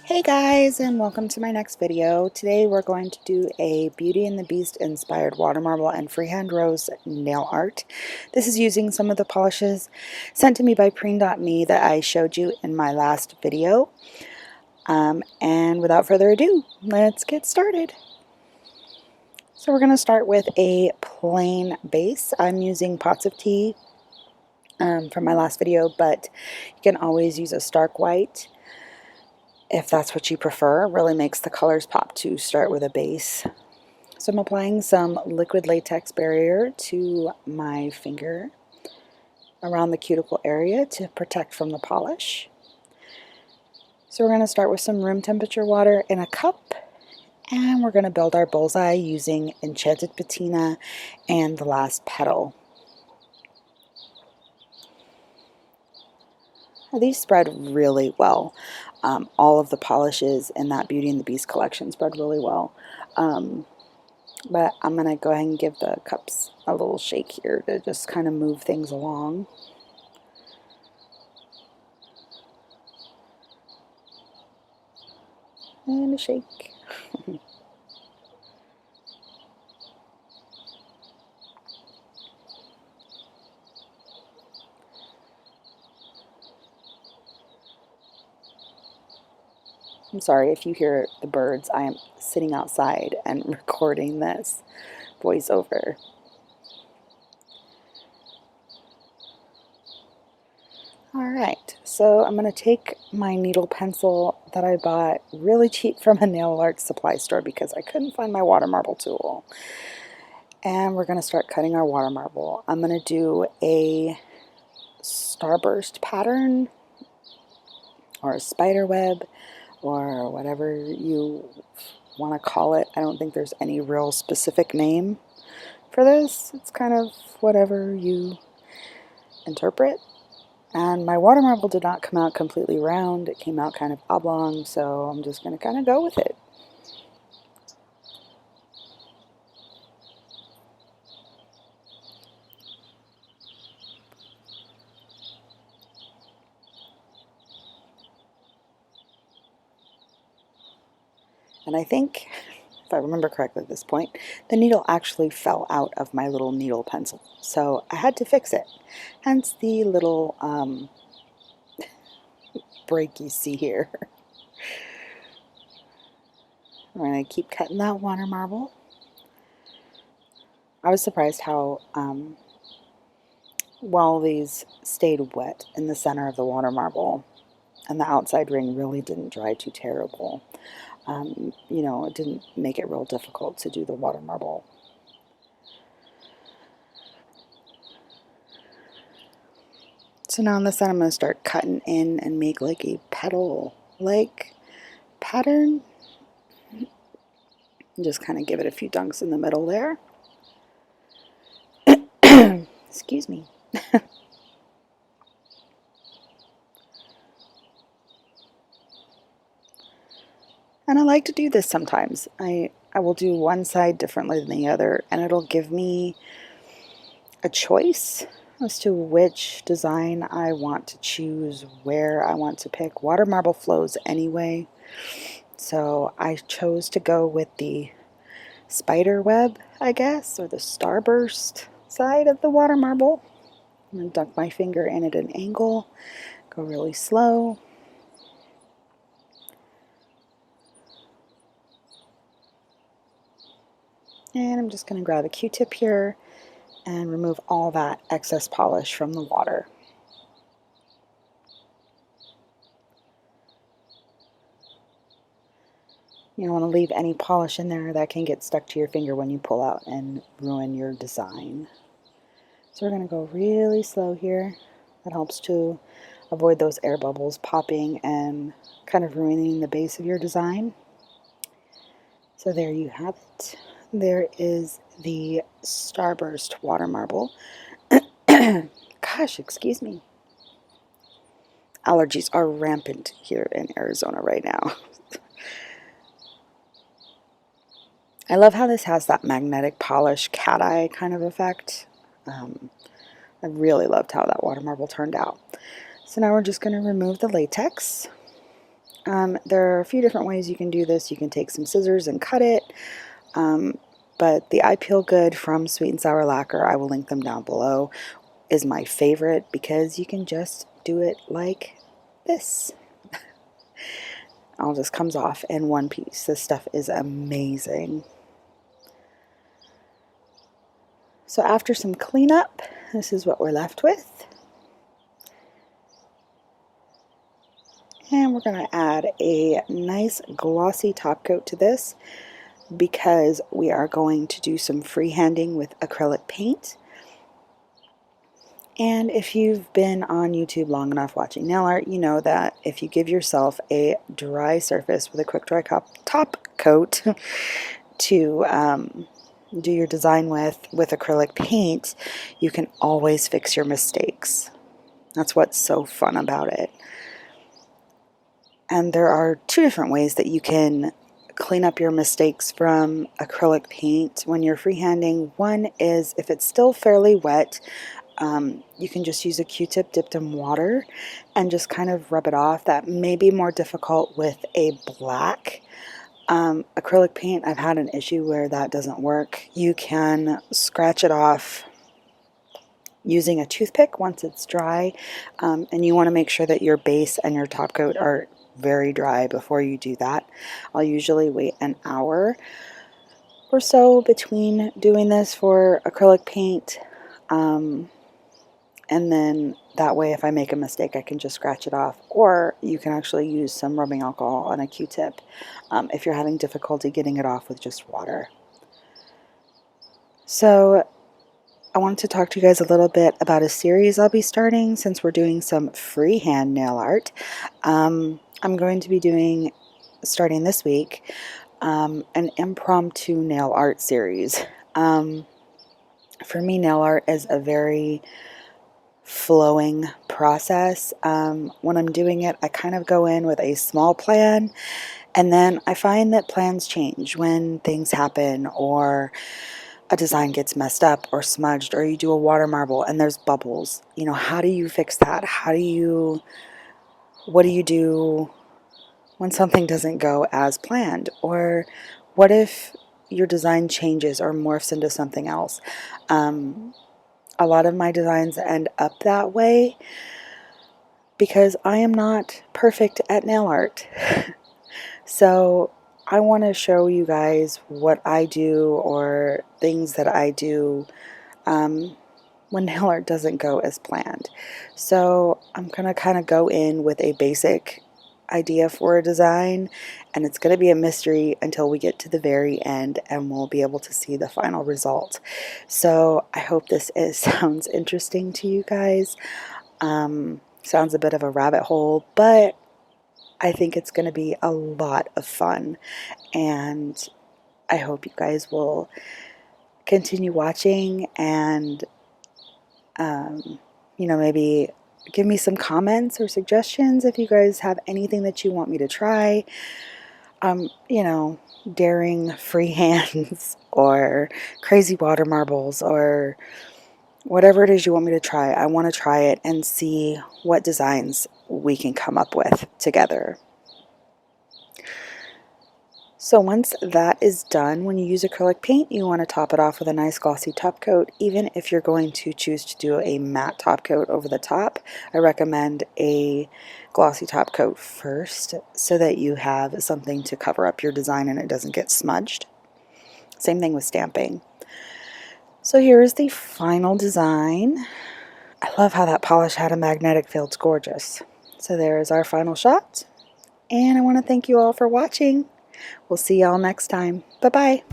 Hey guys, and welcome to my next video. Today we're going to do a Beauty and the Beast inspired water marble and freehand rose nail art. This is using some of the polishes sent to me by Preen.me that I showed you in my last video. And without further ado, let's get started. So we're going to start with a plain base. I'm using Pots of Tea from my last video, but you can always use a stark white if that's what you prefer. It really makes the colors pop to start with a base. So I'm applying some liquid latex barrier to my finger around the cuticle area to protect from the polish. So we're going to start with some room temperature water in a cup, and we're going to build our bullseye using Enchanted Patina and the last petal. Now, these spread really well. All of the polishes in that Beauty and the Beast collection spread really well. But I'm going to go ahead and give the cups a little shake here to just kind of move things along. And a shake. I'm sorry if you hear the birds. I am sitting outside and recording this voiceover. Alright, so I'm going to take my needle pencil that I bought really cheap from a nail art supply store because I couldn't find my water marble tool. And we're going to start cutting our water marble. I'm going to do a starburst pattern or a spider web or whatever you want to call it. I don't think there's any real specific name for this. It's kind of whatever you interpret. And my water marble did not come out completely round. It came out kind of oblong, so I'm just going to kind of go with it. And I think, if I remember correctly at this point, the needle actually fell out of my little needle pencil. So I had to fix it. Hence the little break you see here. I'm going to keep cutting that water marble. I was surprised how well these stayed wet in the center of the water marble, and the outside ring really didn't dry too terrible. You know, it didn't make it real difficult to do the water marble. So now on this side I'm going to start cutting in and make like a petal-like pattern. And just kind of give it a few dunks in the middle there. Excuse me. And I like to do this sometimes. I will do one side differently than the other, and it'll give me a choice as to which design I want to choose, where I want to pick. Water marble flows anyway, so I chose to go with the spider web, I guess, or the starburst side of the water marble. I'm going to dunk my finger in at an angle, go really slow. And I'm just going to grab a Q-tip here and remove all that excess polish from the water. You don't want to leave any polish in there that can get stuck to your finger when you pull out and ruin your design. So we're going to go really slow here. That helps to avoid those air bubbles popping and kind of ruining the base of your design. So there you have it. There is the Starburst water marble. Gosh, excuse me. Allergies are rampant here in Arizona right now. I love how this has that magnetic polish cat eye kind of effect. I really loved how that water marble turned out. So now we're just going to remove the latex. There are a few different ways you can do this. You can take some scissors and cut it, but the I Peel Good from Sweet and Sour Lacquer, I will link them down below, is my favorite because you can just do it like this. All just comes off in one piece. This stuff is amazing. So after some cleanup, this is what we're left with. And we're going to add a nice glossy top coat to this because we are going to do some freehanding with acrylic paint. And if you've been on YouTube long enough watching nail art, you know that if you give yourself a dry surface with a quick dry top coat to do your design with acrylic paint, you can always fix your mistakes. That's what's so fun about it. And there are two different ways that you can clean up your mistakes from acrylic paint when you're freehanding. One is if it's still fairly wet, you can just use a Q-tip dipped in water and just kind of rub it off. That may be more difficult with a black acrylic paint. I've had an issue where that doesn't work. You can scratch it off using a toothpick once it's dry, and you want to make sure that your base and your top coat are very dry before you do that. I'll usually wait an hour or so between doing this for acrylic paint, and then that way if I make a mistake I can just scratch it off, or you can actually use some rubbing alcohol on a Q-tip if you're having difficulty getting it off with just water. So I wanted to talk to you guys a little bit about a series I'll be starting since we're doing some freehand nail art. I'm going to be starting this week, an impromptu nail art series. For me, nail art is a very flowing process. When I'm doing it, I kind of go in with a small plan, and then I find that plans change when things happen, or a design gets messed up or smudged, or you do a water marble and there's bubbles. You know, how do you fix that? What do you do when something doesn't go as planned? Or what if your design changes or morphs into something else? A lot of my designs end up that way because I am not perfect at nail art. So I want to show you guys what I do, or things that I do when nail art doesn't go as planned. So I'm going to kind of go in with a basic idea for a design, and it's going to be a mystery until we get to the very end and we'll be able to see the final result. So I hope this sounds interesting to you guys. Sounds a bit of a rabbit hole, but I think it's going to be a lot of fun, and I hope you guys will continue watching and you know, maybe give me some comments or suggestions if you guys have anything that you want me to try. You know, daring freehands or crazy water marbles or whatever it is you want me to try. I want to try it and see what designs we can come up with together. So once that is done, when you use acrylic paint, you want to top it off with a nice glossy top coat. Even if you're going to choose to do a matte top coat over the top, I recommend a glossy top coat first so that you have something to cover up your design and it doesn't get smudged. Same thing with stamping. So here is the final design. I love how that polish had a magnetic field. It's gorgeous. So there is our final shot. And I want to thank you all for watching. We'll see y'all next time. Bye-bye.